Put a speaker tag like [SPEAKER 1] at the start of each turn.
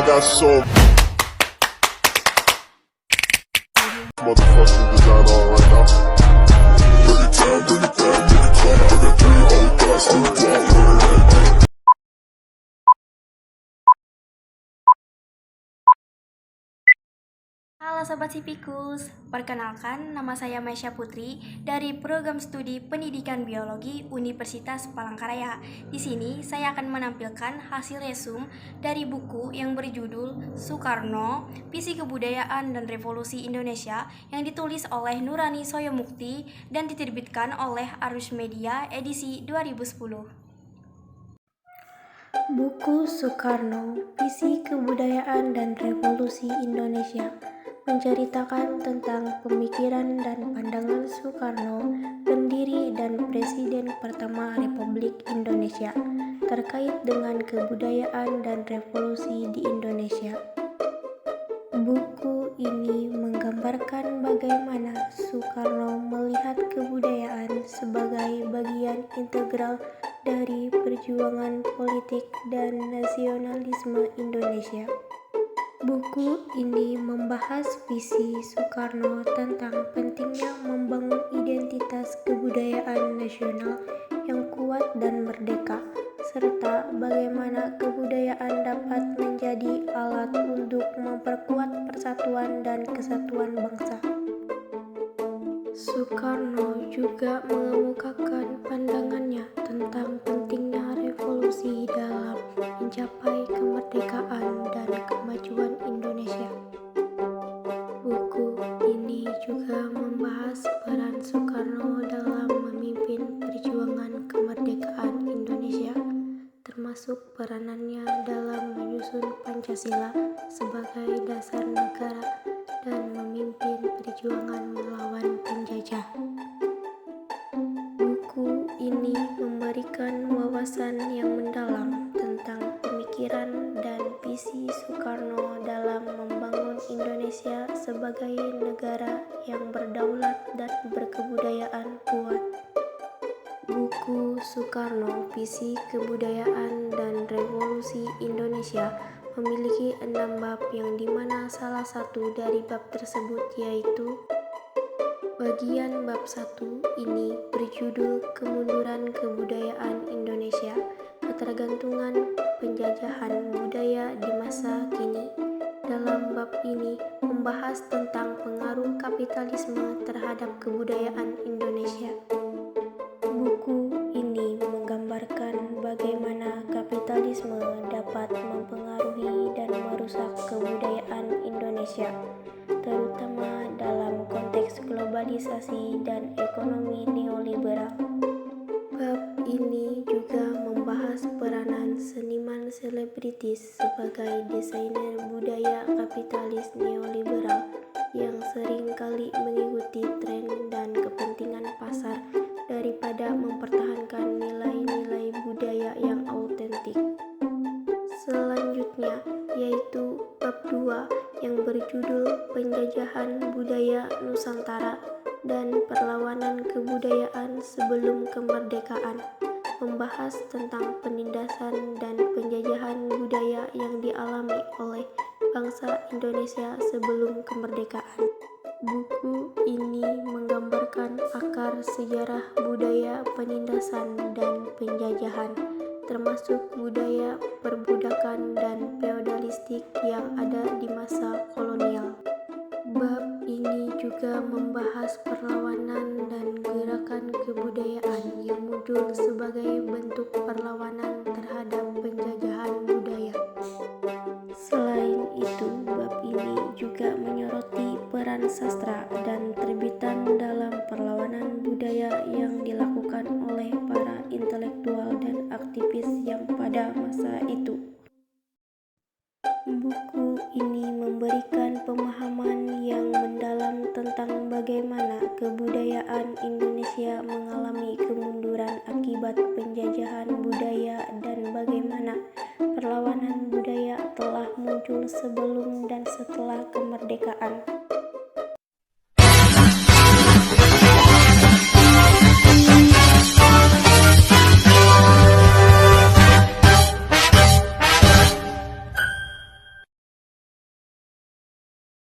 [SPEAKER 1] got so motherfucking design on right now. Bring it down, bring it down, bring it down. I got 3 old guys on the wall.
[SPEAKER 2] Halo Sobat Sipikus, perkenalkan nama saya Maisha Putri dari Program Studi Pendidikan Biologi Universitas Palangkaraya. Di sini saya akan menampilkan hasil resum dari buku yang berjudul Soekarno, Visi Kebudayaan dan Revolusi Indonesia yang ditulis oleh Nurani Soyomukti dan diterbitkan oleh Arus Media edisi 2010.
[SPEAKER 3] Buku Soekarno, Visi Kebudayaan dan Revolusi Indonesia menceritakan tentang pemikiran dan pandangan Soekarno, pendiri dan presiden pertama Republik Indonesia, terkait dengan kebudayaan dan revolusi di Indonesia. Buku ini menggambarkan bagaimana Soekarno melihat kebudayaan sebagai bagian integral dari perjuangan politik dan nasionalisme Indonesia. Buku ini membahas visi Soekarno tentang pentingnya membangun identitas kebudayaan nasional yang kuat dan merdeka, serta bagaimana kebudayaan dapat menjadi alat untuk memperkuat persatuan dan kesatuan bangsa. Soekarno juga mengemukakan pandangannya tentang pentingnya revolusi dalam mencapai kemerdekaan dan kemajuan Indonesia. Buku ini juga membahas peran Soekarno dalam memimpin perjuangan kemerdekaan Indonesia, termasuk peranannya dalam menyusun Pancasila sebagai dasar negara dan memimpin perjuangan melawan penjajah. Buku ini memberikan wawasan yang mendalam tentang pemikiran dan visi Soekarno dalam membangun Indonesia sebagai negara yang berdaulat dan berkebudayaan kuat. Buku Soekarno, Visi Kebudayaan dan Revolusi Indonesia memiliki 6 bab yang dimana salah satu dari bab tersebut yaitu bagian bab 1 ini berjudul Kemunduran Kebudayaan Indonesia, Ketergantungan Penjajahan Budaya di Masa Kini. Dalam bab ini membahas tentang pengaruh kapitalisme terhadap kebudayaan Indonesia. Buku ini menggambarkan bagaimana kapitalisme dapat mempengaruhi dan merusak kebudayaan Indonesia, terutama dalam konteks globalisasi dan ekonomi neoliberal. Bab ini juga membahas peranan seniman selebritis sebagai desainer budaya kapitalis neoliberal yang sering kali mengikuti tren dan kepentingan pasar daripada mempertahankan nilai-nilai budaya yang autentik. Selanjutnya yaitu bab 2 yang berjudul Penjajahan Budaya Nusantara dan Perlawanan Kebudayaan Sebelum Kemerdekaan, membahas tentang penindasan dan penjajahan budaya yang dialami oleh bangsa Indonesia sebelum kemerdekaan. Buku ini menggambarkan akar sejarah budaya penindasan dan penjajahan, termasuk budaya perbudakan dan feodalistik yang ada di masa kolonial. Bab ini juga membahas perlawanan dan gerakan kebudayaan yang muncul sebagai bentuk perlawanan terhadap penjajahan budaya. Selain itu, bab ini juga menyoroti peran sastra dan terbitan dalam perlawanan budaya yang dilakukan oleh para intelektual dan aktivis yang pada masa itu. Buku ini memberikan pemahaman yang mendalam tentang bagaimana kebudayaan Indonesia mengalami kemunduran akibat penjajahan budaya